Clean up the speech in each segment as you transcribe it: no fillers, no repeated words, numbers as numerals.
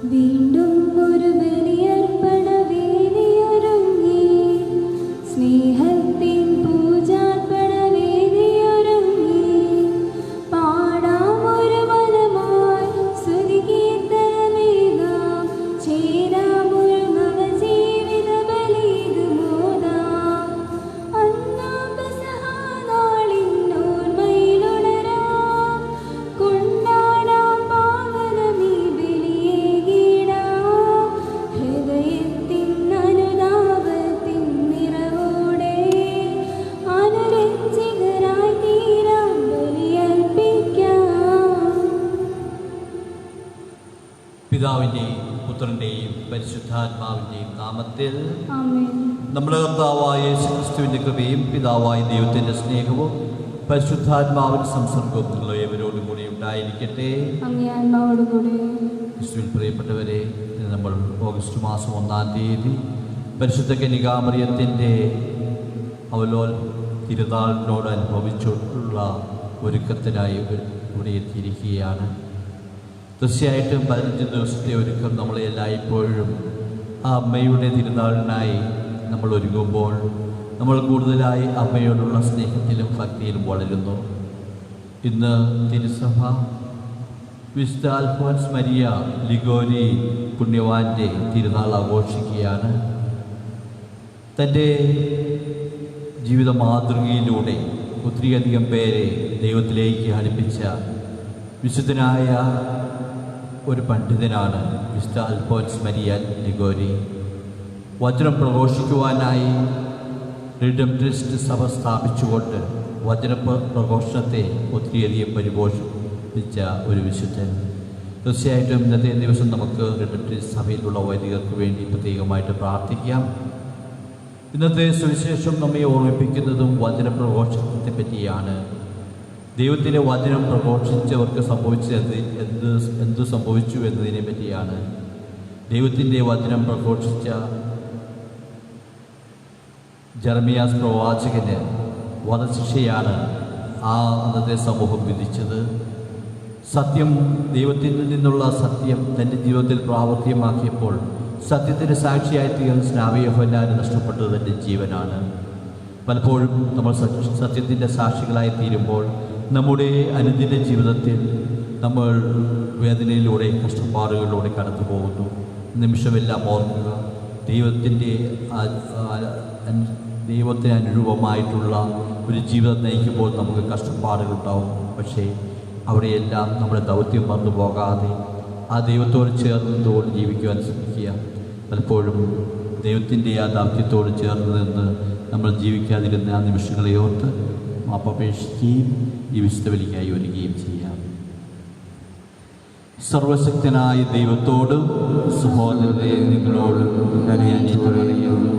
വീണ്ടും ഒരു ബലിയർപ്പണ വേദിയൊരുങ്ങി, സ്നേഹത്തിൻ പൂജാർപ്പണ വേദിയൊരുങ്ങി. പാടാം ഒരു മനമായി സ്തുതികീർത്തനമേകാം, ചേരാം ഒരു നവജീവിത ബലിയിത് മോദാം. അന്നാം പെസഹ നാളിൻ ഓർമ്മയിലുണരാം, കൊണ്ടാടാം പാവനമീ ബലിയേകിടാം. ഹൃദയത്തിൻ അനുതാപത്തിൻ നിറവോടെ അനുരഞ്ജിതരായി തീരാം ബലിയർപ്പിക്കാം. പിതാവിൻ്റെയും പുത്രൻ്റെയും പരിശുദ്ധാത്മാവിൻ്റെയും നാമത്തിൽ ആമേൻ. നമ്മുടെ കർത്താവായ യേശുക്രിസ്തുവിൻ്റെ കൃപയും പിതാവായ ദൈവത്തിൻ്റെ സ്നേഹവും പരിശുദ്ധാത്മാവിൻ്റെ സംസർഗവും നിങ്ങൾ ഏവരോടും കൂടി ഉണ്ടായിരിക്കട്ടെ. അങ്ങേ ആത്മാവോടുകൂടെ. ക്രിസ്തുവിൽ പ്രിയപ്പെട്ടവരെ, ഇന്ന് നമ്മൾ ഓഗസ്റ്റ് മാസം 1-ാം തീയതി പരിശുദ്ധ കന്യകാമറിയത്തിൻ്റെ അവലോൽ തിരുനാളിനോടനുഭവിച്ചുള്ള ഒരുക്കത്തിനായി ഇവിടെ എത്തിയിരിക്കുകയാണ്. തീർച്ചയായിട്ടും 15 ദിവസത്തെ ഒരുക്കം നമ്മളെ എല്ലായ്പ്പോഴും ആ അമ്മയുടെ തിരുനാളിനായി നമ്മൾ ഒരുങ്ങുമ്പോൾ നമ്മൾ കൂടുതലായി അമ്മയോടുള്ള സ്നേഹത്തിലും ഭക്തിയിലും വളരുന്നു. ഇന്ന് തിരുസഭ വിശുദ്ധ അൽഫോൻസ് മരിയ ലിഗോരി പുണ്യവാൻ്റെ തിരുനാൾ ആഘോഷിക്കുകയാണ്. തൻ്റെ ജീവിത മാതൃകയിലൂടെ ഒത്തിരിയധികം പേരെ ദൈവത്തിലേക്ക് അടുപ്പിച്ച വിശുദ്ധനായ ഒരു പണ്ഡിതനാണ് വിശുദ്ധ അൽഫോൻസ് മരിയ ലിഗോരി. വചനം പ്രഘോഷിക്കുവാനായി റിഡംപ്റ്ററിസ്റ്റ് സഭ സ്ഥാപിച്ചുകൊണ്ട് വചന പ്രഘോഷണത്തെ ഒത്തിരിയധികം പരിപോഷിപ്പിച്ച ഒരു വിശുദ്ധൻ. തീർച്ചയായിട്ടും ഇന്നത്തെ ദിവസം നമുക്ക് റിഡംപ്റ്ററിസ്റ്റ് സഭയിലുള്ള വൈദികർക്ക് വേണ്ടി പ്രത്യേകമായിട്ട് പ്രാർത്ഥിക്കാം. ഇന്നത്തെ സുവിശേഷം നമ്മെ ഓർമ്മിപ്പിക്കുന്നതും വചന പ്രഘോഷണത്തെ പറ്റിയാണ്. ദൈവത്തിൻ്റെ വചനം പ്രഘോഷിച്ചവർക്ക് സംഭവിച്ചത് എന്ത് സംഭവിച്ചു എന്നതിനെ പറ്റിയാണ്. ദൈവത്തിൻ്റെ വചനം പ്രഘോഷിച്ച ജെറമിയാസ് പ്രവാചകന് വധശിക്ഷയാണ് അന്നത്തെ സമൂഹം വിധിച്ചത്. സത്യം, ദൈവത്തിൽ നിന്നുള്ള സത്യം തൻ്റെ ജീവിതത്തിൽ പ്രാവർത്തികമാക്കിയപ്പോൾ സത്യത്തിൻ്റെ സാക്ഷിയായി തീർന്ന സ്നാപക യോഹന്നാന് നഷ്ടപ്പെട്ടത് തൻ്റെ ജീവനാണ്. പലപ്പോഴും നമ്മൾ സത്യത്തിൻ്റെ സാക്ഷികളായി തീരുമ്പോൾ നമ്മുടെ അനുദിന ജീവിതത്തിൽ നമ്മൾ വേദനയിലൂടെ കഷ്ടപ്പാടുകളിലൂടെ കടന്നു പോകുന്നു. നിമിഷമെല്ലാം ഓർക്കുക, ദൈവത്തിന് അനുരൂപമായിട്ടുള്ള ഒരു ജീവിതം നയിക്കുമ്പോൾ നമുക്ക് കഷ്ടപ്പാടുകളുണ്ടാവും. പക്ഷേ അവിടെയെല്ലാം നമ്മുടെ ദൗത്യം മറന്നു പോകാതെ ആ ദൈവത്തോട് ചേർന്നതോട് ജീവിക്കുവാൻ ശ്രമിക്കുക. പലപ്പോഴും ദൈവത്തിൻ്റെ ആ ദൗത്യത്തോട് ചേർന്ന് നിന്ന് നമ്മൾ ജീവിക്കാതിരുന്ന ആ നിമിഷങ്ങളെ ഓർത്ത് മാപ്പപേക്ഷിക്കുകയും ഈ വിശുദ്ധ ബലിക്കായി ഒരുങ്ങുകയും ചെയ്യാം. സർവശക്തനായ ദൈവത്തോടും സഹോദരരെ നിങ്ങളോടും ഞാൻ പറയുന്നു,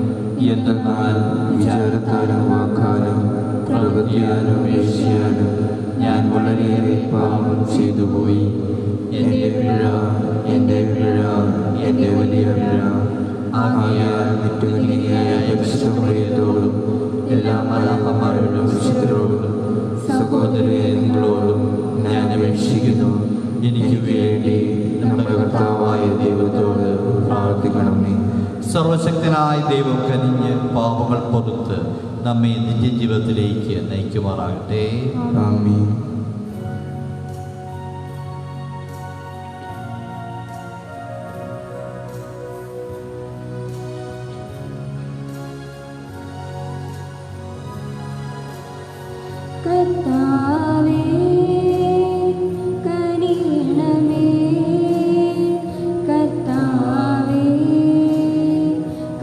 എന്തെന്നാൽ വിചാരത്താലും വാക്കാലും പ്രവൃത്തിയാലും വീഴ്ചയാലും ഞാൻ വളരെയേറെ പാപം ചെയ്തുപോയി. എൻ്റെ പിഴ, എൻ്റെ പിഴ, എൻ്റെ വലിയ പിഴ. ആകയാൽ നിത്യകന്യകയായ പരിശുദ്ധമറിയത്തോടും എല്ലാ മാലാഖമാരോടും വിശുദ്ധരോടും സഹോദരരെ നിങ്ങളോടും ഞാൻ അപേക്ഷിക്കുന്നു, എനിക്ക് വേണ്ടി നമ്മുടെ കർത്താവായ ദൈവത്തോട് പ്രാർത്ഥിക്കണമേ. സർവശക്തനായ ദൈവം കനിഞ്ഞ് പാപങ്ങൾ പൊറുത്ത് നമ്മെ നിത്യജീവിതത്തിലേക്ക് നയിക്കുമാറാകട്ടെ. ആമീൻ. കർത്താവേ കനിയണമേ, കർത്താവേ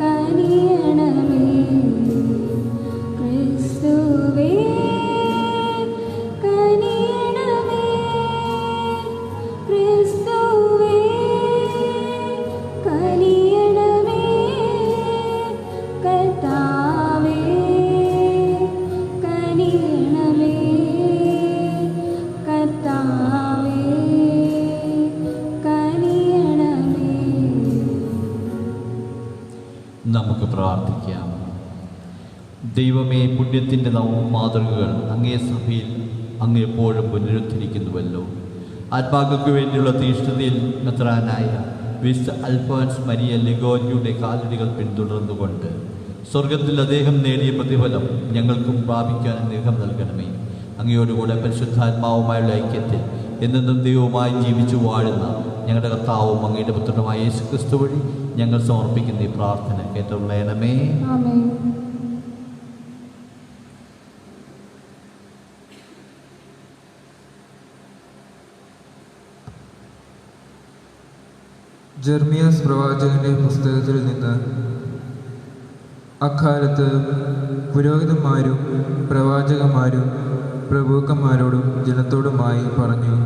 കനിയണമേ, ക്രിസ്തുവേ കനിയണമേ, ക്രിസ്തുവേ കനിയണമേ, കർത്താവേ കനിയണമേ, കർത്താവേ കനിയണമേ. നമുക്ക് പ്രാർത്ഥിക്കാം. ദൈവമേ, പുണ്യത്തിൻ്റെ മാതൃകകൾ അങ്ങേ സഭയിൽ അങ്ങ് എപ്പോഴും പുനരുദ്ധരിക്കുന്നുവല്ലോ. ആത്മാക്കൾക്ക് വേണ്ടിയുള്ള തീഷ്ണതയിൽ മെത്രാനായ വിശുദ്ധ അൽഫോൻസ് മരിയ ലിഗോരിയുടെ കാലടികൾ പിന്തുടർന്നുകൊണ്ട് സ്വർഗത്തിൽ അദ്ദേഹം നേടിയ പ്രതിഫലം ഞങ്ങൾക്കും പ്രാപിക്കാൻ അനുഗ്രഹം നൽകണമേ. അങ്ങയോടുകൂടെ പരിശുദ്ധാത്മാവുമായുള്ള ഐക്യത്തിൽ എന്നെന്നും ദൈവവുമായി ജീവിച്ചു വാഴുന്ന ഞങ്ങളുടെ കർത്താവും അങ്ങയുടെ പുത്രനുമായ യേശു ക്രിസ്തു വഴി ഞങ്ങൾ സമർപ്പിക്കുന്ന ഈ പ്രാർത്ഥന കേട്ടുള്ളണമേ. ആമേൻ. ജെർമിയാസ് പ്രവാചകന്റെ പുസ്തകത്തിൽ നിന്ന്. അക്കാലത്ത് പുരോഹിതന്മാരും പ്രവാചകന്മാരും പ്രഭുക്കന്മാരോടും ജനത്തോടുമായി പറഞ്ഞു,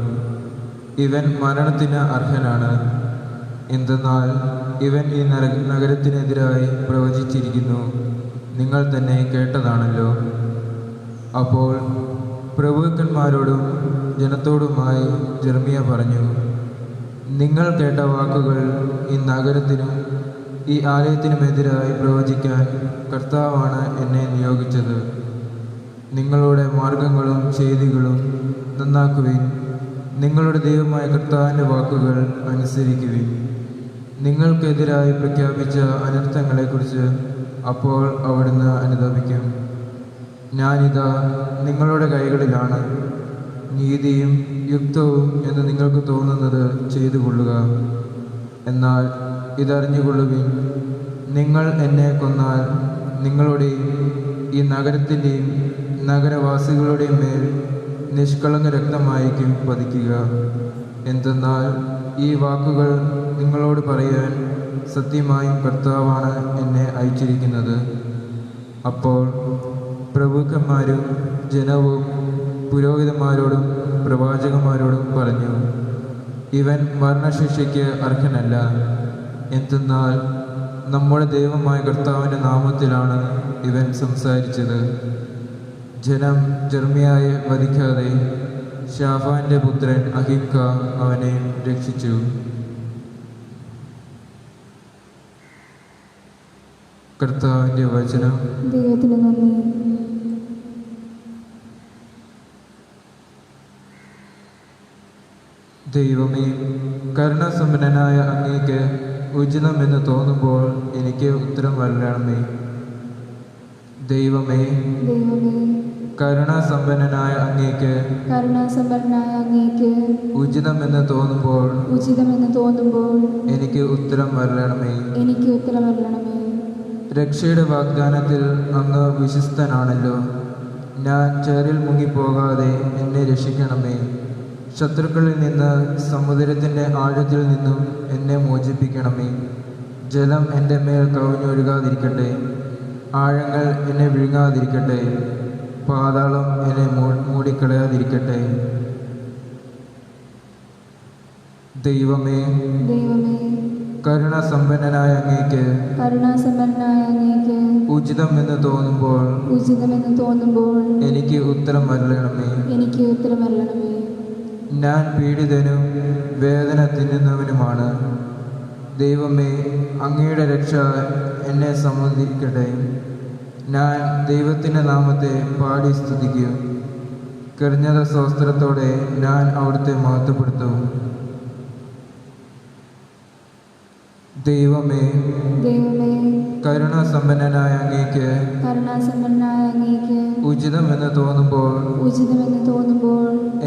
ഇവൻ മരണത്തിന് അർഹനാണ്. എന്തെന്നാൽ ഇവൻ ഈ നഗരത്തിനെതിരായി പ്രവചിച്ചിരിക്കുന്നു. നിങ്ങൾ തന്നെ കേട്ടതാണല്ലോ. അപ്പോൾ പ്രഭുക്കന്മാരോടും ജനത്തോടുമായി ജെർമിയ പറഞ്ഞു, നിങ്ങൾ കേട്ട വാക്കുകൾ ഈ നഗരത്തിനും ഈ ആലയത്തിനുമെതിരായി പ്രവചിക്കാൻ കർത്താവാണ് എന്നെ നിയോഗിച്ചത്. നിങ്ങളുടെ മാർഗങ്ങളും ചെയ്തികളും നന്നാക്കുവിൻ. നിങ്ങളുടെ ദൈവമായ കർത്താവിൻ്റെ വാക്കുകൾ അനുസരിക്കുവിൻ. നിങ്ങൾക്കെതിരായി പ്രഖ്യാപിച്ച അനർത്ഥങ്ങളെക്കുറിച്ച് അപ്പോൾ അവിടുന്ന് അനുതപിക്കും. ഞാനിതാ നിങ്ങളുടെ കൈകളിലാണ്. നീതിയും യുക്തവും എന്ന് നിങ്ങൾക്ക് തോന്നുന്നത് ചെയ്തു കൊള്ളുക. എന്നാൽ ഇതറിഞ്ഞുകൊള്ളുവിൻ, നിങ്ങൾ എന്നെ കൊന്നാൽ നിങ്ങളുടെയും ഈ നഗരത്തിൻ്റെയും നഗരവാസികളുടെയും മേൽ നിഷ്കളങ്ക രക്തമായിരിക്കും പതിക്കുക. എന്തെന്നാൽ ഈ വാക്കുകൾ നിങ്ങളോട് പറയാൻ സത്യമായും കർത്താവാണ് എന്നെ അയച്ചിരിക്കുന്നത്. അപ്പോൾ പ്രഭുക്കന്മാരും ജനവും പുരോഹിതന്മാരോടും പ്രവാചകന്മാരോടും പറഞ്ഞു, ഇവൻ മരണശിക്ഷയ്ക്ക് അർഹനല്ല. എന്തെന്നാൽ നമ്മുടെ ദൈവമായ കർത്താവിൻ്റെ നാമത്തിലാണ് ഇവൻ സംസാരിച്ചത്. ജനം ജെർമിയായെ വധിക്കാതെ ശാഫാന്റെ പുത്രൻ അഹിക്ക അവനെ രക്ഷിച്ചു. കർത്താവിൻ്റെ വചനം. ദൈവത്തിന് നന്ദി. ദൈവമേ, കരുണാസമ്പന്നനായ അങ്ങേക്ക് ഉചിതമെന്ന് തോന്നുമ്പോൾ എനിക്ക് ഉത്തരം വരണമേ. ദൈവമേ, ദൈവമേ, കരുണാസമ്പന്നനായ അങ്ങേക്ക് ഉചിതമെന്ന് തോന്നുമ്പോൾ എനിക്ക് ഉത്തരം വരണമേ. രക്ഷയുടെ വാഗ്ദാനത്തിൽ അങ്ങ് വിശ്വസ്തനാണല്ലോ. ഞാൻ ചേറിൽ മുങ്ങിപ്പോകാതെ എന്നെ രക്ഷിക്കണമേ. ശത്രുക്കളിൽ നിന്ന്, സമുദ്രത്തിൻ്റെ ആഴത്തിൽ നിന്നും എന്നെ മോചിപ്പിക്കണമേ. ജലം എൻ്റെ മേൽ കവിഞ്ഞൊഴുകാതിരിക്കട്ടെ. ആഴങ്ങൾ എന്നെ വിഴുങ്ങാതിരിക്കട്ടെ. പാതാളം എന്നെ മൂടിക്കളയാതിരിക്കട്ടെ. ദൈവമേ, കരുണാസമ്പന്നനായ അങ്ങേക്ക് ഉചിതമെന്ന് തോന്നുമ്പോൾ എനിക്ക് ഉത്തരം വരണമേ. ഞാൻ പീഡിതനും വേദന തിന്നുന്നവനുമാണ്. ദൈവമേ, അങ്ങയുടെ രക്ഷ എന്നെ സംബന്ധിക്കട്ടെ. ഞാൻ ദൈവത്തിൻ്റെ നാമത്തെ പാടി സ്തുതിക്കും. കൃതജ്ഞത സ്തോത്രത്തോടെ ഞാൻ അവിടുത്തെ മഹത്വപ്പെടുത്തും. ദൈവമേ, കരുണാസമ്പന്നനായ അങ്ങേക്ക് ഉചിതമെന്ന് തോന്നുമ്പോൾ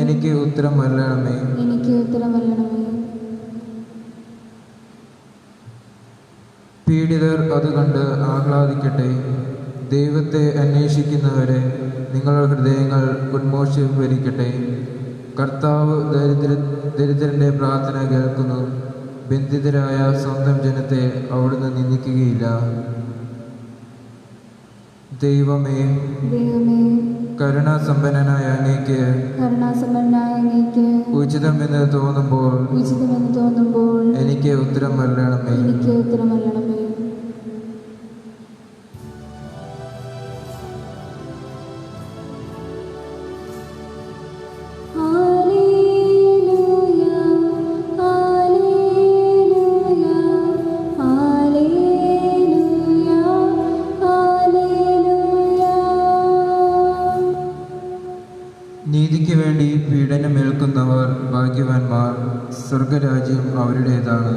എനിക്ക് ഉത്തരം വരണമേ. പീഡിതർ അത് കണ്ട് ആഹ്ലാദിക്കട്ടെ. ദൈവത്തെ അന്വേഷിക്കുന്നവരെ നിങ്ങളുടെ ഹൃദയങ്ങൾ ഉന്മോഷിപ്പിക്കട്ടെ. കർത്താവ് ദരിദ്രന്റെ പ്രാർത്ഥന കേൾക്കുന്നു. ബന്ധിതരായ സ്വന്തം ജനത്തെ അവിടുന്ന് നിന്ദിക്കുകയില്ല. ദൈവമേ, കരുണാസമ്പന്നനായ അങ്ങേക്ക് ഉചിതമെന്ന് തോന്നുമ്പോൾ എനിക്ക് ഉത്തരം വരണമേ. നീതിക്ക് വേണ്ടി പീഡനമേൽക്കുന്നവർ ഭാഗ്യവാന്മാർ, സ്വർഗരാജ്യം അവരുടേതാണ്.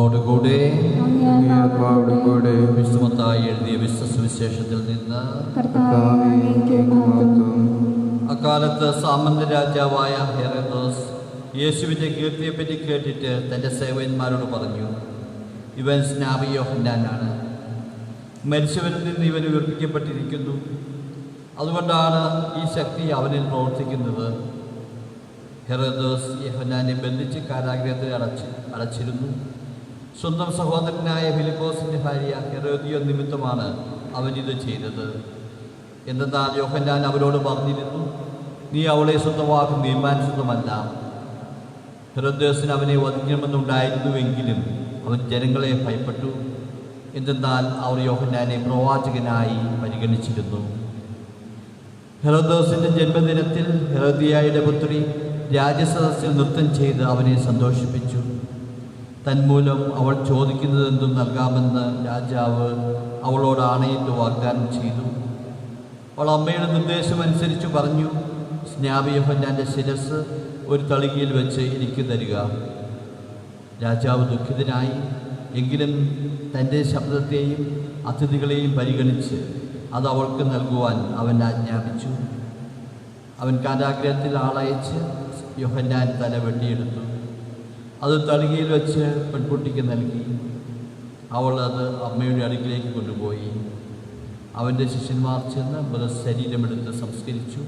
അങ്ങയോടുകൂടെ അങ്ങേ ആത്മാവോടുകൂടെ വിശുദ്ധമത്തായി എഴുതിയ വിശ്വസുവിശേഷത്തിൽ നിന്ന് കർത്താവേ, അങ്ങേക്ക് മഹത്വം. അക്കാലത്ത് സാമന്ത രാജാവായ ഹെരോദോസ് യേശുവിൻ്റെ കീർത്തിയെപ്പറ്റി കേട്ടിട്ട് തൻ്റെ സേവകന്മാരോട് പറഞ്ഞു, ഇവൻ സ്നാപക യോഹന്നാനാണ്. മരിച്ചവരിൽ നിന്ന് ഇവൻ ഉയർപ്പിക്കപ്പെട്ടിരിക്കുന്നു. അതുകൊണ്ടാണ് ഈ ശക്തി അവനിൽ പ്രവർത്തിക്കുന്നത്. ഹെരോദോസ് യോഹന്നാനെ ബന്ധിച്ച് കാരാഗൃഹത്തിൽ അടച്ചിരുന്നു. സ്വന്തം സഹോദരനായ ഫിലിപ്പോസിൻ്റെ ഭാര്യ ഹെരോദിയ നിമിത്തമാണ് അവനിത് ചെയ്തത്. എന്തെന്നാൽ യോഹന്നാൻ അവരോട് പറഞ്ഞിരുന്നു, നീ അവളെ സ്വന്തമാക്കും, തീരുമാനിച്ചതുമല്ല. ഹെരോദോസിന് അവനെ വധിക്കണമെന്നുണ്ടായിരുന്നുവെങ്കിലും അവൻ ജനങ്ങളെ ഭയപ്പെട്ടു. എന്തെന്നാൽ അവർ യോഹന്നാനെ പ്രവാചകനായി പരിഗണിച്ചിരുന്നു. ഹെരോദോസിൻ്റെ ജന്മദിനത്തിൽ ഹെരോദിയായുടെ പുത്രി രാജസദസ്സിൽ നൃത്തം ചെയ്ത് അവനെ സന്തോഷിപ്പിച്ചു. തന്മൂലം അവൾ ചോദിക്കുന്നതെന്തും നൽകാമെന്ന് രാജാവ് അവളോട് ആണയിട്ട് വാഗ്ദാനം ചെയ്തു. അവൾ അമ്മയുടെ നിർദ്ദേശമനുസരിച്ച് പറഞ്ഞു, സ്നാപക യോഹന്നാൻ്റെ ശിരസ് ഒരു തളികയിൽ വെച്ച് എനിക്ക് തരിക. രാജാവ് ദുഃഖിതനായി. എങ്കിലും തൻ്റെ ശബ്ദത്തെയും അതിഥികളെയും പരിഗണിച്ച് അത് അവൾക്ക് നൽകുവാൻ അവൻ ആജ്ഞാപിച്ചു. അവൻ കാരാഗൃഹത്തിൽ ആളയച്ച് യോഹന്നാൻ തല വെട്ടിയെടുത്തു. അത് തളികയിൽ വെച്ച് പെൺകുട്ടിക്ക് നൽകി. അവൾ അത് അമ്മയുടെ അടുക്കിലേക്ക് കൊണ്ടുപോയി. അവൻ്റെ ശിഷ്യന്മാർ ചെന്ന് മൃതശരീരമെടുത്ത് സംസ്കരിച്ചു.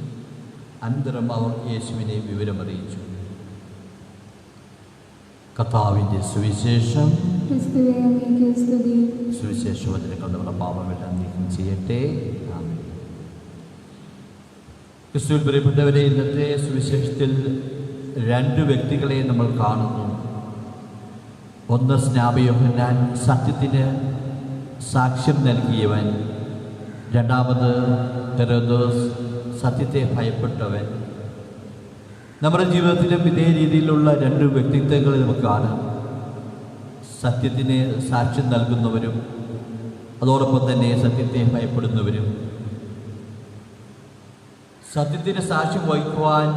അനന്തരം അവർ യേശുവിനെ വിവരമറിയിച്ചു. കർത്താവിൻ്റെ സുവിശേഷം. ക്രിസ്തുവേ, അങ്ങേക്ക് സ്തുതി. സുവിശേഷ വചനങ്ങളുടെ നമ്മുടെ പാപമെല്ലാം നീക്കം ചെയ്യട്ടെ. ആമേൻ. ക്രിസ്തുവിൽ പ്രിയപ്പെട്ടവരെ, ഇന്നത്തെ സുവിശേഷത്തിൽ രണ്ട് വ്യക്തികളെ നമ്മൾ കാണുന്നു. ഒന്ന് സ്നാപക യോഹന്നാൻ, സത്യത്തിന് സാക്ഷ്യം നൽകിയവൻ. രണ്ടാമത് ഹെരോദോസ്, സത്യത്തെ ഭയപ്പെട്ടവൻ. നമ്മുടെ ജീവിതത്തിലും ഇതേ രീതിയിലുള്ള രണ്ട് വ്യക്തിത്വങ്ങൾ നമുക്ക് കാണാം. സത്യത്തിന് സാക്ഷ്യം നൽകുന്നവരും അതോടൊപ്പം തന്നെ സത്യത്തെ ഭയപ്പെടുന്നവരും. സത്യത്തിന് സാക്ഷ്യം വഹിക്കുവാൻ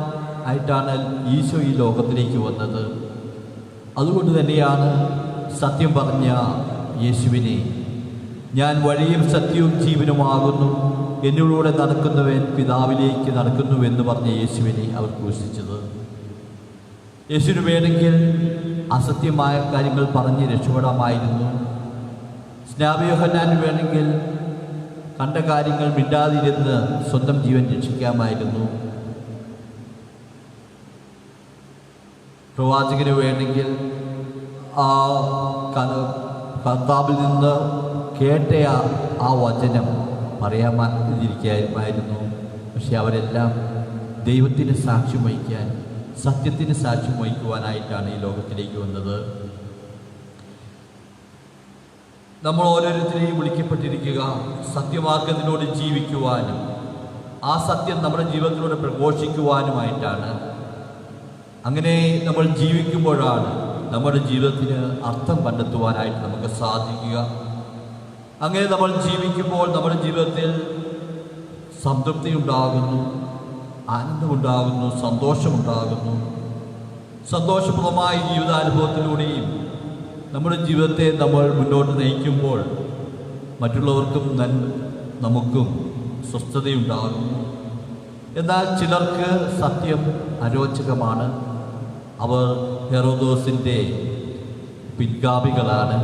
ആയിട്ടാണ് ഈശോ ഈ ലോകത്തിലേക്ക് വന്നത്. അതുകൊണ്ട് തന്നെയാണ് സത്യം പറഞ്ഞ യേശുവിനെ, ഞാൻ വഴിയും സത്യവും ജീവനുമാകുന്നു, എന്നിലൂടെ നടക്കുന്നവൻ പിതാവിലേക്ക് നടക്കുന്നുവെന്ന് പറഞ്ഞ യേശുവിനെ അവർ ക്രൂശിച്ചത്. യേശുവിന് വേണമെങ്കിൽ അസത്യമായ കാര്യങ്ങൾ പറഞ്ഞ് രക്ഷപ്പെടാമായിരുന്നു. സ്നാപക യോഹന്നാന് വേണമെങ്കിൽ കണ്ട കാര്യങ്ങൾ മിണ്ടാതിരുന്ന് സ്വന്തം ജീവൻ രക്ഷിക്കാമായിരുന്നു. പ്രവാചകന് വേണമെങ്കിൽ ആ കർത്താവിൽ നിന്ന് കേട്ട ആ വചനം പറയാതിരിക്കാമായിരുന്നു. പക്ഷെ അവരെല്ലാം ദൈവത്തിന് സാക്ഷ്യം വഹിക്കാൻ, സത്യത്തിന് സാക്ഷ്യം വഹിക്കുവാനായിട്ടാണ് ഈ ലോകത്തിലേക്ക് വന്നത്. നമ്മൾ ഓരോരുത്തരെയും വിളിക്കപ്പെട്ടിരിക്കുക സത്യമാർഗത്തിലൂടെ ജീവിക്കുവാനും ആ സത്യം നമ്മുടെ ജീവിതത്തിലൂടെ പ്രഘോഷിക്കുവാനുമായിട്ടാണ്. അങ്ങനെ നമ്മൾ ജീവിക്കുമ്പോഴാണ് നമ്മുടെ ജീവിതത്തിന് അർത്ഥം കണ്ടെത്തുവാനായിട്ട് നമുക്ക് സാധിക്കുക. അങ്ങനെ നമ്മൾ ജീവിക്കുമ്പോൾ നമ്മുടെ ജീവിതത്തിൽ സംതൃപ്തി ഉണ്ടാകുന്നു, ആനന്ദമുണ്ടാകുന്നു, സന്തോഷമുണ്ടാകുന്നു. സന്തോഷപ്രദമായ ജീവിതാനുഭവത്തിലൂടെയും നമ്മുടെ ജീവിതത്തെ നമ്മൾ മുന്നോട്ട് നയിക്കുമ്പോൾ മറ്റുള്ളവർക്കും നമുക്കും സ്വസ്ഥതയുണ്ടാകുന്നു. എന്നാൽ ചിലർക്ക് സത്യം അരോചകമാണ്. അവർ ഹെരോദോസിൻ്റെ പിൻഗാമികളാണ്.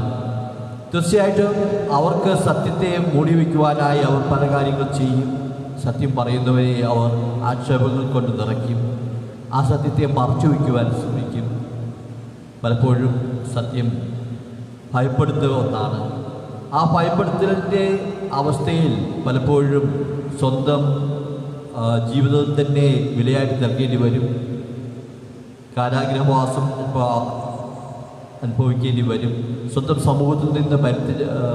തീർച്ചയായിട്ടും അവർക്ക് സത്യത്തെ മൂടി വയ്ക്കുവാനായി അവർ പല കാര്യങ്ങൾ ചെയ്യും. സത്യം പറയുന്നവരെ അവർ ആക്ഷേപങ്ങൾ കൊണ്ട് നിറയ്ക്കും. ആ സത്യത്തെ മറച്ചു വയ്ക്കുവാൻ ശ്രമിക്കും. പലപ്പോഴും സത്യം ഭയപ്പെടുത്തുക ഒന്നാണ്. ആ ഭയപ്പെടുത്തലിൻ്റെ അവസ്ഥയിൽ പലപ്പോഴും സ്വന്തം ജീവിതം തന്നെ വിലയായിട്ട് നൽകേണ്ടി വരും. കാരാഗ്രഹവാസം അനുഭവിക്കേണ്ടി വരും. സ്വന്തം സമൂഹത്തിൽ നിന്ന്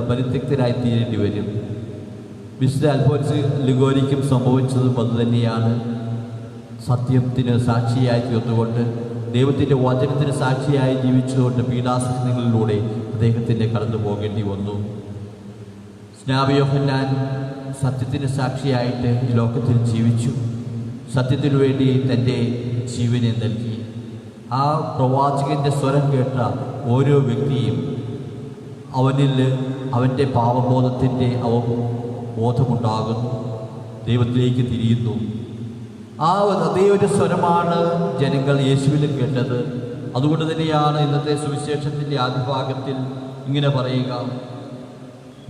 പരിത്യക്തരായി തീരേണ്ടി വരും. വിശുദ്ധ അൽഫോൻസ് ലിഗോരിക്കും സംഭവിച്ചതും അതുതന്നെയാണ്. സത്യത്തിന് സാക്ഷിയായി തീർന്നുകൊണ്ട്, ദൈവത്തിൻ്റെ വചനത്തിന് സാക്ഷിയായി ജീവിച്ചുകൊണ്ട് പീഡാസഹനങ്ങളിലൂടെ അദ്ദേഹത്തിൻ്റെ കടന്നു പോകേണ്ടി വന്നു. സ്നാപക യോഹന്നാൻ സത്യത്തിന് സാക്ഷിയായിട്ട് ഈ ലോകത്തിൽ ജീവിച്ചു. സത്യത്തിനു വേണ്ടി തൻ്റെ ജീവനെ നൽകി. ആ പ്രവാചകൻ്റെ സ്വരം കേട്ട ഓരോ വ്യക്തിയും അവനിൽ അവൻ്റെ പാപബോധത്തിൻ്റെ ബോധമുണ്ടാകുന്നു, ദൈവത്തിലേക്ക് തിരിയുന്നു. അതേ ഒരു സ്വരമാണ് ജനങ്ങൾ യേശുവിൽ കേട്ടത്. അതുകൊണ്ട് തന്നെയാണ് ഇന്നത്തെ സുവിശേഷത്തിൻ്റെ ആദ്യഭാഗത്തിൽ ഇങ്ങനെ പറയുക: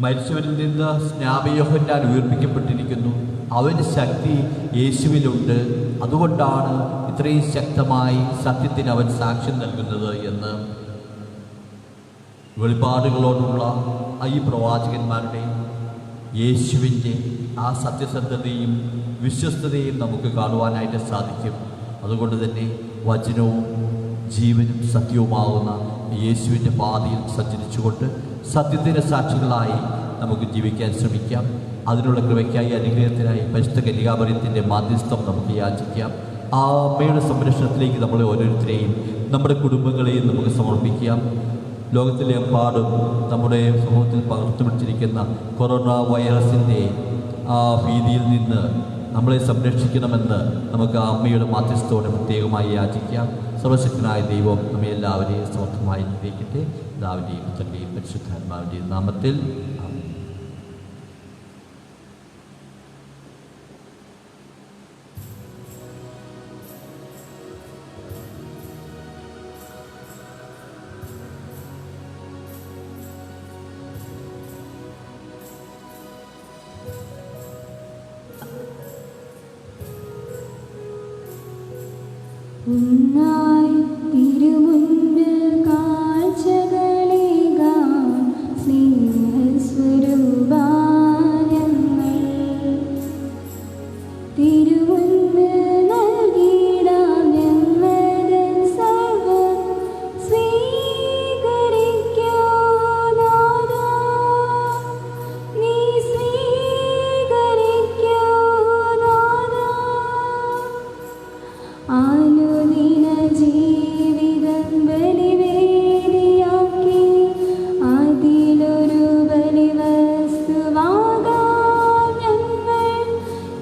മരിച്ചവരിൽ നിന്ന് സ്നാപയോഹന്നാൻ ഉയർപ്പിക്കപ്പെട്ടിരിക്കുന്നു, അവൻ്റെ ശക്തി യേശുവിലുണ്ട്, അതുകൊണ്ടാണ് ഇത്രയും ശക്തമായി സത്യത്തിന് അവൻ സാക്ഷ്യം നൽകുന്നത് എന്ന്. വെളിപാടുകളോടുള്ള ഈ പ്രവാചകന്മാരുടെ യേശുവിൻ്റെ ആ സത്യസന്ധതയും വിശ്വസ്തതയും നമുക്ക് കാണുവാനായിട്ട് സാധിക്കും. അതുകൊണ്ട് തന്നെ വചനവും ജീവനും സത്യവുമാകുന്ന യേശുവിൻ്റെ പാതയിൽ സഞ്ചരിച്ചുകൊണ്ട് സത്യത്തിൻ്റെ സാക്ഷികളായി നമുക്ക് ജീവിക്കാൻ ശ്രമിക്കാം. അതിനുള്ള കൃപയ്ക്കായി, അനുഗ്രഹത്തിനായി പരിശുദ്ധ കന്യകാമറിയത്തിൻ്റെ മാധ്യസ്ഥം നമുക്ക് യാചിക്കാം. ആ അമ്മയുടെ സംരക്ഷണത്തിലേക്ക് നമ്മളെ ഓരോരുത്തരെയും നമ്മുടെ കുടുംബങ്ങളെയും നമുക്ക് സമർപ്പിക്കാം. ലോകത്തിലെമ്പാടും നമ്മുടെ സമൂഹത്തിൽ പകർന്നു പിടിച്ചിരിക്കുന്ന കൊറോണ വൈറസിൻ്റെ ആ ഭീതിയിൽ നിന്ന് നമ്മളെ സംരക്ഷിക്കണമെന്ന് നമുക്ക് ആ അമ്മയുടെ മാധ്യസ്ഥത്തോടെ പ്രത്യേകമായി യാചിക്കാം. സർവശക്തനായ ദൈവം നമ്മെ എല്ലാവരെയും സമർത്ഥമായി അനുഗ്രഹിക്കട്ടെ. പിതാവിൻ്റെയും പുത്രൻ്റെയും പരിശുദ്ധാത്മാവിൻ്റെയും നാമത്തിൽ ആമേൻ. ഉന്നായി തിരുമുൻപിൽ കാഴ്ചകളേകാൻ സ്നേഹസ്വരൂപാ ഞങ്ങൾ തിരുമുൻപിൽ നൽകിയിടാം ഞങ്ങളുടെ സർവ്വം സ്വീകരിക്കൂ നാഥാ, നീ സ്വീകരിക്കൂ നാഥാ. അനുദിന ജീവിതം ബലിവേദിയാക്കി അതിലൊരു ബലിവസ്തുവാകാം ഞങ്ങൾ.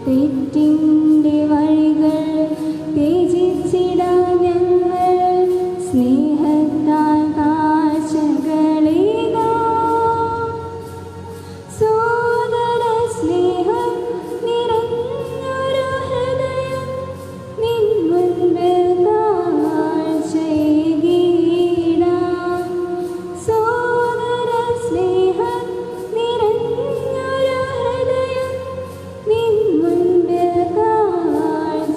തെറ്റിൻ്റെ വഴികൾ ത്യജിച്ചിടാം ഞങ്ങൾ, സ്നേഹത്താൽ കാഴ്ചകളേകാം. സോദര സ്നേഹം നിറഞ്ഞൊരു ഹൃദയം നിൻ മുൻപിൽ കാഴ്ചയേകിടാം. സോദര സ്നേഹം നിറഞ്ഞൊരു ഹൃദയം നിൻ മുൻപിൽ കാഴ്ചയേകിടാം.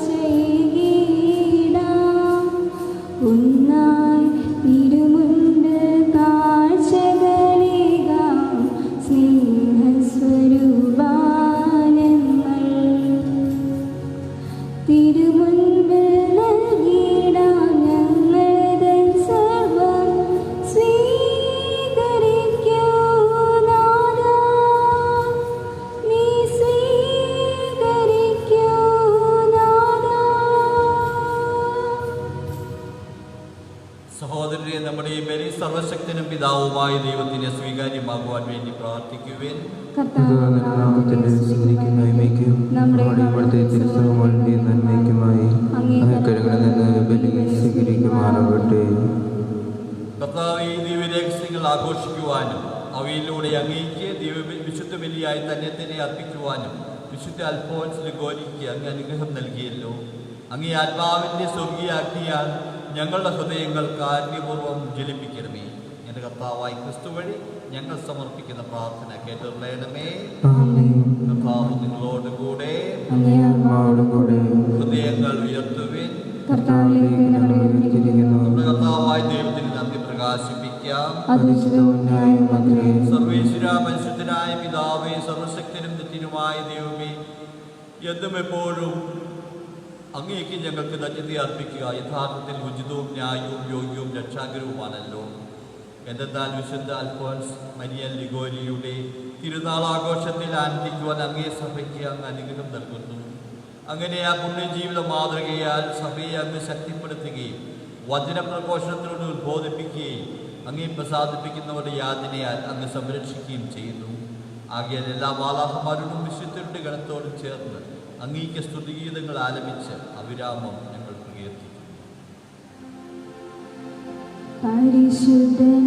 ഒന്നായി തിരുമുൻപിൽ കാഴ്ചകളേകാം സ്നേഹസ്വരൂപാ ഞങ്ങൾ. തിരുമുൻപിൽ നൽകിയിടാം ഞങ്ങളുടെ സർവ്വം സ്വീകരിക്കൂ നാഥാ, നീ സ്വീകരിക്കൂ നാഥാ. സഹോദരരെ, നമ്മുടെ ഈ ബലി സർവശക്തനും പിതാവുമായ ദൈവത്തിന് സ്വീകാര്യമാകുവാൻ വേണ്ടി പ്രാർത്ഥിക്കുവേൻ. കർത്താവിന്റെ നാമത്തിന്റെ സ്തുതിക്കും മഹിമയ്ക്കും നമ്മുടെ ഇവിടുത്തെ തിരുസഭകളുടെ നന്മയ്ക്കുമായി അങ്ങേക്കരങ്ങളിൽ നിന്ന് ബലി സ്വീകരിക്കുമാറാകട്ടെ. കർത്താവ് ഈ ദിവ്യരഹസ്യങ്ങൾ ആഘോഷിക്കുവാനും അവയിലൂടെ അങ്ങേക്ക് വിശുദ്ധ ബലിയായി തന്നെ അർപ്പിക്കുവാനും വിശുദ്ധ അൽഫോൻസ് ലിഗോരിക്ക് അങ്ങ് അനുഗ്രഹം നൽകിയല്ലോ. അങ്ങേ ആത്മാവിൻ്റെ സ്വർഗീയ അഗ്നിയാൽ ഞങ്ങളുടെ ഹൃദയങ്ങൾ കാരുണ്യപൂർവ്വം ജ്വലിപ്പിക്കണമേ. എൻ്റെ കർത്താവായ ക്രിസ്തു വഴി ഞങ്ങൾ സമർപ്പിക്കുന്ന പ്രാർത്ഥന കേട്ടുള്ളണമേ. കർത്താവ് നിങ്ങളോട് കൂടെ, ആത്മാവോടുകൂടെ ഹൃദയങ്ങൾ ഉയർത്തുവിൻ. കർത്താവിലേക്ക് ഞങ്ങൾ ഉയർത്തിയിരിക്കുന്നു. നമ്മുടെ കർത്താവായ ദൈവത്തിന് നന്ദി പ്രകാശിപ്പിക്കാം. പരിശുദ്ധവും ന്യായവുമത്രേ. സർവേശ്വര പരിശുദ്ധനായ പിതാവേ, സർവശക്തനും നിത്യനുമായ ദൈവമേ, എന്നും എപ്പോഴും അങ്ങേക്ക് ഞങ്ങൾക്ക് നന്ദി അർപ്പിക്കുക യഥാർത്ഥത്തിൽ ഉചിതവും ന്യായവും യോഗ്യവും രക്ഷാകരവുമാണല്ലോ. എന്തെന്നാൽ വിശുദ്ധ അൽഫോൻസ് മരിയൻ ലിഗോരിയുടെ തിരുനാളാഘോഷത്തിൽ ആനന്ദിക്കുവാൻ അങ്ങേ സഭയ്ക്ക് അങ്ങ് അനുഗ്രഹം നൽകുന്നു. അങ്ങനെ ആ പുണ്യജീവിത മാതൃകയാൽ സഭയെ അങ്ങ് ശക്തിപ്പെടുത്തുകയും വചനപ്രഘോഷത്തിലൂടെ ഉദ്ബോധിപ്പിക്കുകയും അങ്ങേ പ്രസാദിപ്പിക്കുന്നവരുടെ യാതനയാൽ അങ്ങ് സംരക്ഷിക്കുകയും ചെയ്യുന്നു. ആകയാൽ എല്ലാ മാലാഖമാരോടും വിശുദ്ധരുടെ ഗണത്തോടും ചേർന്ന് അങ്ങേക്ക് സ്തുതിഗീതങ്ങൾ ആലപിച്ച് അവിരാമം ഞങ്ങൾ പ്രകീർത്തിക്കുന്നു. പരിശുദ്ധൻ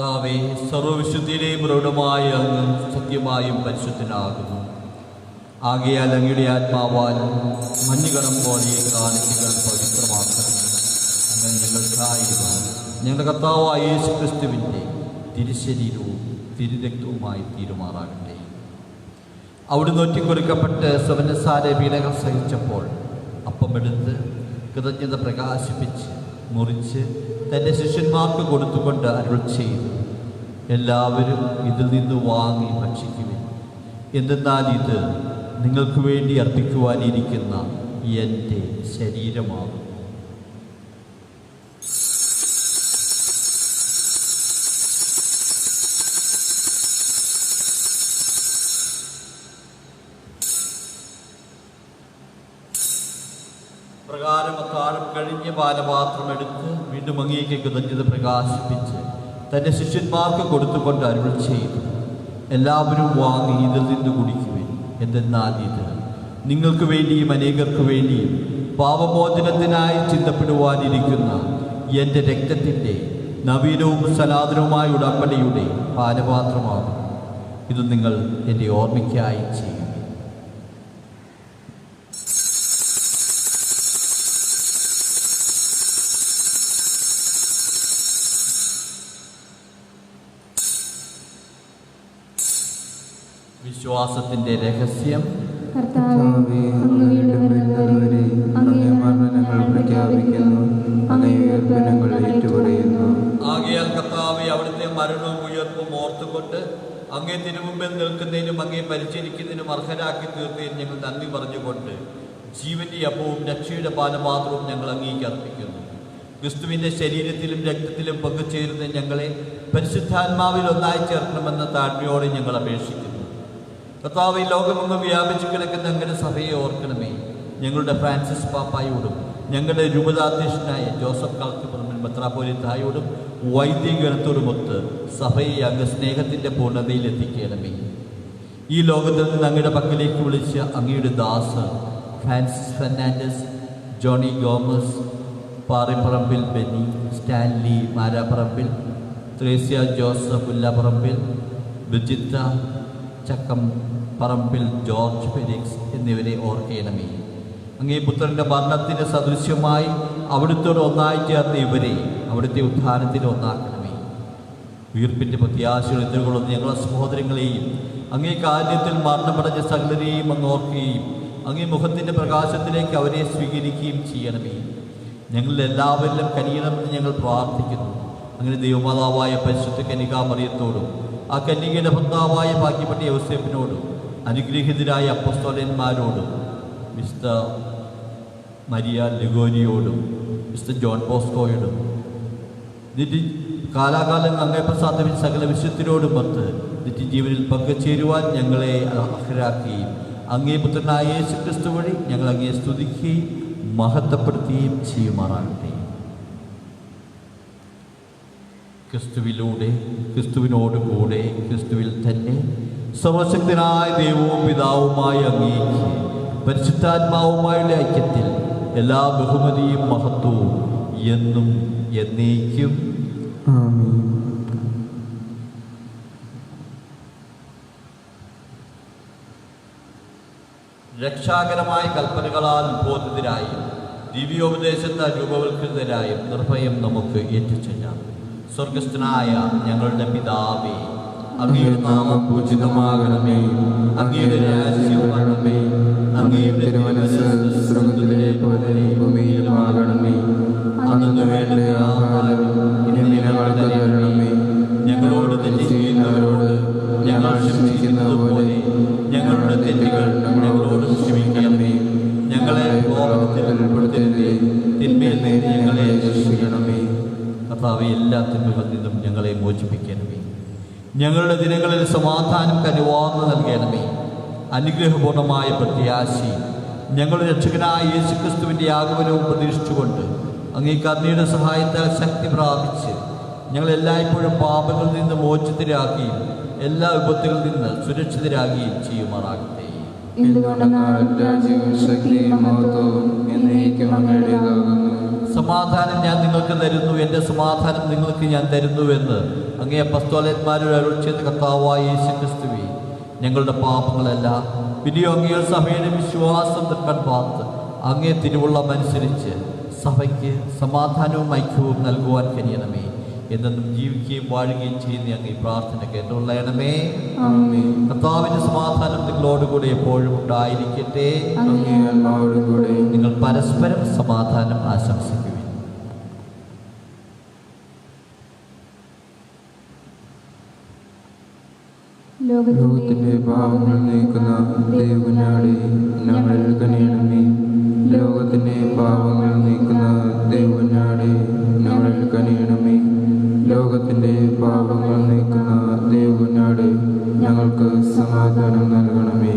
കർത്താവേ, സർവ്വവിശുദ്ധിയിലെയും പ്രൗഢമായ അങ്ങ് സത്യമായും പരിശുദ്ധനാകുന്നു. ആകയാൽ അങ്ങയുടെ ആത്മാവാൽ മഞ്ഞുകണം പോലെ കാണിക്കകൾ പവിത്രമാക്കണം. അങ്ങനെ ഞങ്ങൾക്കായി ഞങ്ങളുടെ കർത്താവായ യേശു ക്രിസ്തുവിൻ്റെ തിരുശരീരവും തിരുരക്തവുമായി തീരുമാറാകട്ടെ. അവിടുന്ന് ഒറ്റിക്കൊടുക്കപ്പെട്ട് സ്വനസാര പീഡകൾ സഹിച്ചപ്പോൾ അപ്പമെടുത്ത് കൃതജ്ഞത പ്രകാശിപ്പിച്ച് മുറിച്ച് തൻ്റെ ശിഷ്യന്മാർക്ക് കൊടുത്തുകൊണ്ട് അരുൾ ചെയ്തു, എല്ലാവരും ഇതിൽ നിന്ന് വാങ്ങി ഭക്ഷിക്കുവിൻ. എന്തെന്നാൽ ഇത് നിങ്ങൾക്ക് വേണ്ടി അർപ്പിക്കുവാനിരിക്കുന്ന എൻ്റെ ശരീരമാകും. പ്രകാരം അത്താഴം കഴിഞ്ഞ് പാനപാത്രം എടുത്ത് വീണ്ടും അങ്ങേക്ക് കൃതജ്ഞത പ്രകാശിപ്പിച്ച് തൻ്റെ ശിഷ്യന്മാർക്ക് കൊടുത്തുകൊണ്ട് അരുൾ ചെയ്തു, എല്ലാവരും വാങ്ങി ഇതിൽ നിന്ന് കുടിക്കുവിൻ. എന്തെന്നാൽ ഇത് നിങ്ങൾക്ക് വേണ്ടിയും അനേകർക്ക് വേണ്ടിയും പാപമോചനത്തിനായി ചിന്തപ്പെടുവാനിരിക്കുന്ന എൻ്റെ രക്തത്തിൻ്റെ നവീനവും സനാതനവുമായ ഉടമ്പടിയുടെ പാനപാത്രമാകും. ഇത് നിങ്ങൾ എൻ്റെ ഓർമ്മയ്ക്കായി ചെയ്യും. വിശ്വാസത്തിൻ്റെ രഹസ്യം. കർത്താവേ, അങ്ങ് വീണ്ടും വരുന്നതുവരെ അങ്ങേ മരണം ഞങ്ങൾ പ്രഖ്യാപിക്കുന്നു, അങ്ങേ ഉയർപ്പ് ഞങ്ങൾ ഏറ്റുപറയുന്നു. ആകയാൽ കർത്താവേ, അവിടുത്തെ മരണവും ഉയർപ്പും ഓർത്തുകൊണ്ട് അങ്ങേ തിരുമുമ്പിൽ നിൽക്കുന്നതിനും അങ്ങേ പരിചരിക്കുന്നതിനും അർഹരാക്കി തീർന്നതിന് ഞങ്ങൾ നന്ദി പറഞ്ഞുകൊണ്ട് ജീവന്റെ അപ്പവും രക്ഷയുടെ പാനപാത്രവും ഞങ്ങൾ അങ്ങേക്ക് അർപ്പിക്കുന്നു. ക്രിസ്തുവിൻ്റെ ശരീരത്തിലും രക്തത്തിലും പങ്കുചേരുന്ന ഞങ്ങളെ പരിശുദ്ധാത്മാവിൽ ഒന്നായി ചേർക്കണമെന്ന താഴ്മയോടെ ഞങ്ങൾ അപേക്ഷിക്കുന്നു. കർത്താവേ, ലോകമെങ്ങും വ്യാപിച്ചു കിടക്കുന്ന അങ്ങയുടെ സഭയെ ഓർക്കണമേ. ഞങ്ങളുടെ ഫ്രാൻസിസ് പാപ്പായോടും ഞങ്ങളുടെ രൂപതാധ്യക്ഷനായ ജോസഫ് കളത്തിപ്പറമ്പിൽ മെത്രാപ്പോലീത്തായോടും വൈദികഗണത്തോടുമൊത്ത് സഭയെ അങ്ങ് സ്നേഹത്തിൻ്റെ പൂർണ്ണതയിൽ എത്തിക്കണമേ. ഈ ലോകത്തിൽ നിന്ന് അങ്ങയുടെ പക്കലേക്ക് വിളിച്ച അങ്ങയുടെ ദാസ് ഫ്രാൻസിസ് ഫെർണാണ്ടസ്, ജോണി ഗോമസ്, പാറിപ്പറമ്പിൽ ബെന്നി, സ്റ്റാൻലി മാരാപ്പറമ്പിൽ, ത്രേസ്യ ജോസഫ് മുല്ലപ്പറമ്പിൽ, ബിജിത്ത ചക്കം പറമ്പിൽ, ജോർജ് ഫെലിക്സ് എന്നിവരെ ഓർക്കണമേ. അങ്ങേ പുത്രൻ്റെ മരണത്തിന് സദൃശ്യമായി അവിടുത്തോട് ഒന്നായി ചേർന്ന ഇവരെ അവിടുത്തെ ഉദ്ധാനത്തിന് ഒന്നാക്കണമേ. ഉയർപ്പിൻ്റെ പ്രത്യാശകൾ എതിർകൊള്ളുന്ന ഞങ്ങളുടെ സഹോദരങ്ങളെയും അങ്ങേ കാരുണ്യത്തിൽ മരണമടഞ്ഞ സകലരെയും അങ്ങ് ഓർക്കുകയും അങ്ങേ മുഖത്തിൻ്റെ പ്രകാശത്തിലേക്ക് അവരെ സ്വീകരിക്കുകയും ചെയ്യണമേ. ഞങ്ങളിൽ എല്ലാവരിലും കനിയണമെന്ന് ഞങ്ങൾ പ്രാർത്ഥിക്കുന്നു. അങ്ങനെ ദൈവമാതാവായ പരിശുദ്ധ കന്യകാമറിയത്തോടും ആ കന്യകയുടെ ഭർത്താവായ ഭാഗ്യപ്പെട്ട യോസേഫിനോടും അനുഗ്രഹീതരായ അപ്പോസ്തലന്മാരോടും വിശുദ്ധ മരിയ ലിഗോരിയോടും വിശുദ്ധ ജോൺ ബോസ്കോയോടും കാലാകാലം അങ്ങേ പ്രസാദവിൽ സകല വിശുദ്ധരോടുമൊത്ത് നിത്യജീവനിൽ പങ്കുചേരുവാൻ ഞങ്ങളെ അർഹരാക്കുകയും അങ്ങേ പുത്രനായ യേശു ക്രിസ്തു വഴി ഞങ്ങൾ അങ്ങേ സ്തുതിക്കുകയും മഹത്വപ്പെടുത്തുകയും ചെയ്യുമാറാകട്ടെ. ക്രിസ്തുവിലൂടെ, ക്രിസ്തുവിനോടുകൂടെ, ക്രിസ്തുവിൽ തന്നെ സർവശക്തനായ ദൈവവും പിതാവുമായ അങ്ങേക്ക് പരിശുദ്ധാത്മാവുമായുള്ള ഐക്യത്തിൽ എല്ലാ ബഹുമതിയും മഹത്വവും എന്നും എന്നേക്കും ആമേൻ. രക്ഷാകരമായ കൽപ്പനകളാൽ ഉദ്ബോധിതരായും ദിവ്യോപദേശത്താൽ രൂപവൽകൃതരായും നിർഭയം നമുക്ക് ഏറ്റുചൊല്ലാം. സ്വർഗസ്ഥനായ ഞങ്ങളുടെ പിതാവേ, അങ്ങയുടെ നാമം പൂജിതമാകണമേ, അങ്ങയുടെ രാജ്യം വരണമേ, അങ്ങയുടെ തിരുമനസ്സ് സ്വർഗ്ഗത്തിലെ പോലെ ഭൂമിയിലുമാകണമേ. അന്നു വേണ്ട ആഹാരം ഇന്ന് ഞങ്ങൾക്ക് തരണമേ. ഞങ്ങളോട് തെറ്റ് ചെയ്യുന്നവരോട് ഞങ്ങൾ ക്ഷമിക്കുന്നത് പോലെ ഞങ്ങളുടെ തെറ്റുകൾ ഞങ്ങളോട് ക്ഷമിക്കണമേ. ഞങ്ങളെ കോപത്തിൽ ഉൾപ്പെടുത്തരുതേ, തിന്മയിൽ നിന്ന് ഞങ്ങളെ രക്ഷിക്കണമേ. കർത്താവേ, എല്ലാ തിന്മകളിൽ നിന്നും ഞങ്ങളെ മോചിപ്പിക്കണമേ. ഞങ്ങളുടെ ദിനങ്ങളിൽ സമാധാനം കരുവാർന്ന് നൽകണമേ. അനുഗ്രഹപൂർണമായ പ്രത്യാശയും ഞങ്ങളുടെ രക്ഷകനായ യേശുക്രിസ്തുവിൻ്റെ ആഗമനവും പ്രതീക്ഷിച്ചുകൊണ്ട് അങ്ങേ കരുണയുടെ സഹായത്താൽ ശക്തി പ്രാപിച്ച് ഞങ്ങളെല്ലായ്പ്പോഴും പാപങ്ങളിൽ നിന്ന് മോചിതരാകുകയും എല്ലാ വിപത്തുകളിൽ നിന്ന് സുരക്ഷിതരാകുകയും ചെയ്യുമാറാകട്ടെ. എന്തുകൊണ്ടെന്നാൽ രാജ്യവും ശക്തിയും മഹത്വവും എന്നേക്കും അങ്ങയുടേതാകുന്നു. സമാധാനം ഞാൻ നിങ്ങൾക്ക് തരുന്നു, എൻ്റെ സമാധാനം നിങ്ങൾക്ക് ഞാൻ തരുന്നുവെന്ന് അങ്ങേ അപ്പസ്തോലന്മാരോട് അരുളി ചെയ്ത കർത്താവായ യേശുക്രിസ്തുവേ, ഞങ്ങളുടെ പാപങ്ങളെല്ലാം പിന്നെയോ അങ്ങേ സഭയുടെ വിശ്വാസം തൃക്കൺ പാർത്ത് അങ്ങേ തിരുവുള്ളമനുസരിച്ച് സഭയ്ക്ക് സമാധാനവും ഐക്യവും നൽകുവാൻ കഴിയണമേ. എന്നും ജീവിക്കുകയും വാഴുകയും ചെയ്യുന്ന അങ്ങ് ഈ പ്രാർത്ഥന കേട്ടുള്ളണമേ. കർത്താവിന്റെ സമാധാനം നിങ്ങളോടുകൂടെ എപ്പോഴും ഉണ്ടായിരിക്കട്ടെ. നിങ്ങൾ പരസ്പരം സമാധാനം ആശംസിക്കുവിൻ. ലോകത്തിന്റെ പാപങ്ങൾ നീക്കുന്ന ദൈവകുഞ്ഞാടേ, ഞങ്ങളിൽ കനിയണമേ. ലോകത്തിന്റെ പാപങ്ങൾ നീക്കുന്ന ദൈവകുഞ്ഞാടേ, ഞങ്ങളിൽ കനിയണമേ. ലോകത്തിന്റെ പാപങ്ങൾ നീക്കുന്ന ദൈവകുഞ്ഞാടേ, ഞങ്ങൾക്ക് സമാധാനം നൽകണമേ.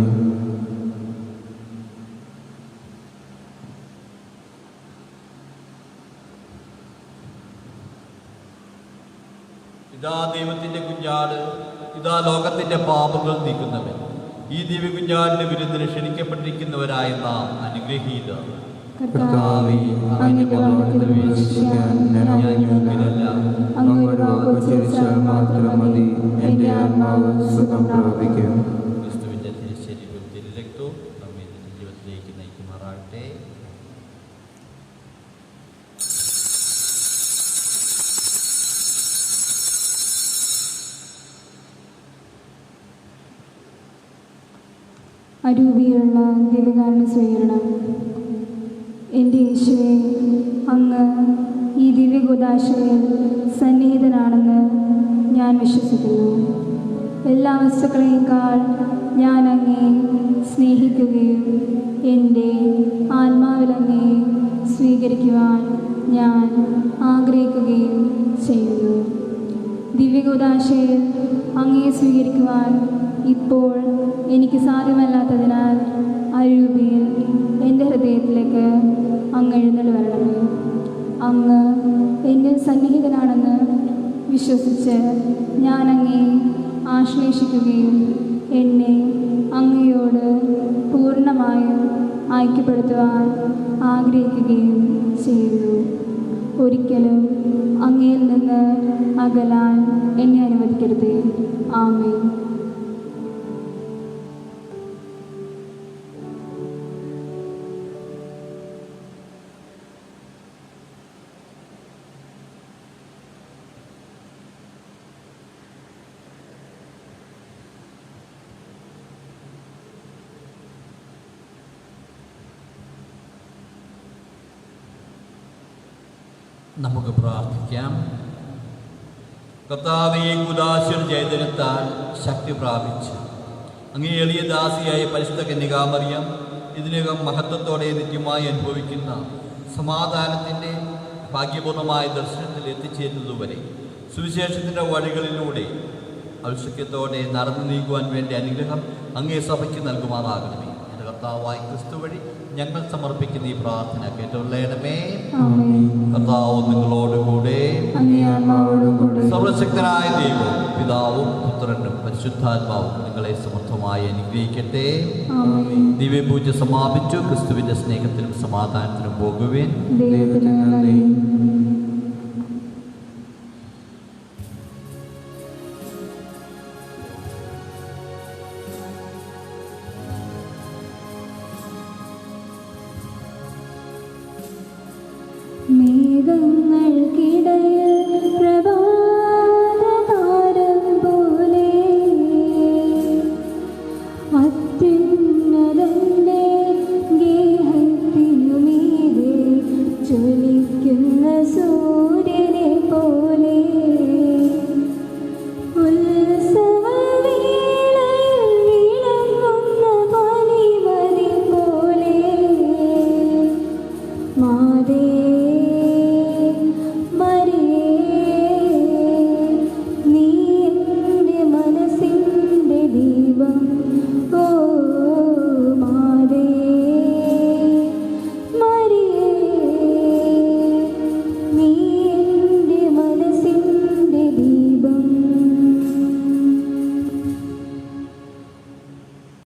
ഇതാ ദൈവത്തിന്റെ കുഞ്ഞാട്, ഇതാ ലോകത്തിന്റെ പാപങ്ങൾ നീക്കുന്നവൻ. ഈ ദിവ്യ കുഞ്ഞാടിന്റെ വിരുന്നിന് ക്ഷണിക്കപ്പെട്ടിരിക്കുന്നവരായ നാം അനുഗ്രഹീത. കർത്താവേ, അങ്ങയുടെ നാമത്തിൽ വിശ്വസിക്കാൻ ഞാൻ യോഗ്യനല്ല. അങ്ങ് ഒരു വാക്ക് ഉച്ചരിച്ചാൽ മാത്രം മതി, എൻ്റെ ആത്മാവ് സുഖം പ്രാപിക്കും. ക്രിസ്തുവിന്റെ തിരുശരീരവും തിരുരക്തവും നമ്മെ ജീവിതത്തിലേക്ക് നയിക്കുമാറാകട്ടെ. അരൂപിയിലുള്ള ദിവ്യകാരുണ്യ സ്വീകരണം. എൻ്റെ യേശുവേ, അങ്ങ് ഈ ദിവ്യകൂദാശയിൽ സന്നിഹിതനാണെന്ന് ഞാൻ വിശ്വസിക്കുന്നു. എല്ലാ വസ്തുക്കളേക്കാൾ ഞാൻ അങ്ങേ സ്നേഹിക്കുകയും എൻ്റെ ആത്മാവിൽ അങ്ങേ സ്വീകരിക്കുവാൻ ഞാൻ ആഗ്രഹിക്കുകയും ചെയ്യുന്നു. ദിവ്യകൂദാശയിൽ അങ്ങേ സ്വീകരിക്കുവാൻ ഇപ്പോൾ എനിക്ക് സാധ്യമല്ലാത്തതിനാൽ അരൂപിയിൽ എൻ്റെ ഹൃദയത്തിലേക്ക് അങ്ങ് എഴുന്നള്ളി വരണമേ. അങ്ങ് എന്നിൽ സന്നിഹിതനാണെന്ന് വിശ്വസിച്ച് ഞാൻ അങ്ങേ ആശ്ലേഷിക്കുകയും എന്നെ അങ്ങയോട് പൂർണ്ണമായും ഐക്യപ്പെടുത്തുവാൻ ആഗ്രഹിക്കുകയും ചെയ്യുന്നു. ഒരിക്കലും അങ്ങയിൽ നിന്ന് അകലാൻ എന്നെ അനുവദിക്കരുതേ. ആമേൻ. നമുക്ക് പ്രാർത്ഥിക്കാം. കർത്താവേ, കൂദാശയുടെ ചൈതന്യത്താൽ ശക്തി പ്രാപിച്ച് അങ്ങേ എളിയ ദാസിയായ പരിശുദ്ധ കന്യകാമറിയം ഇതിനകം മഹത്വത്തോടെ നിത്യമായി അനുഭവിക്കുന്ന സമാധാനത്തിൻ്റെ ഭാഗ്യപൂർണമായ ദർശനത്തിൽ എത്തിച്ചേരുന്നതുവരെ സുവിശേഷത്തിൻ്റെ വഴികളിലൂടെ ഔത്സുക്യത്തോടെ നടന്നു നീക്കുവാൻ വേണ്ടി അനുഗ്രഹം അങ്ങേ സഭയ്ക്ക് നൽകുമാറാകണമേ. എൻ്റെ കർത്താവായ ക്രിസ്തു വഴി ഞങ്ങൾ സമർപ്പിക്കുന്ന ഈ പ്രാർത്ഥന കേട്ടുള്ളണമേ. കർത്താവ് നിങ്ങളോടുകൂടെ, സർവശക്തനായ ദൈവവും പിതാവും പുത്രനും പരിശുദ്ധാത്മാവും നിങ്ങളെ സമർത്ഥമായി അനുഗ്രഹിക്കട്ടെ. ദിവ്യപൂജ സമാപിച്ചു. ക്രിസ്തുവിന്റെ സ്നേഹത്തിനും സമാധാനത്തിനും പോകുവേൻ. മേഘങ്ങൾക്കിടയിൽ പ്രഭാതതാരം പോലെ അത്യുന്നതന്റെ ഗേഹത്തിനുമീതെ ജ്വലിക്കുന്ന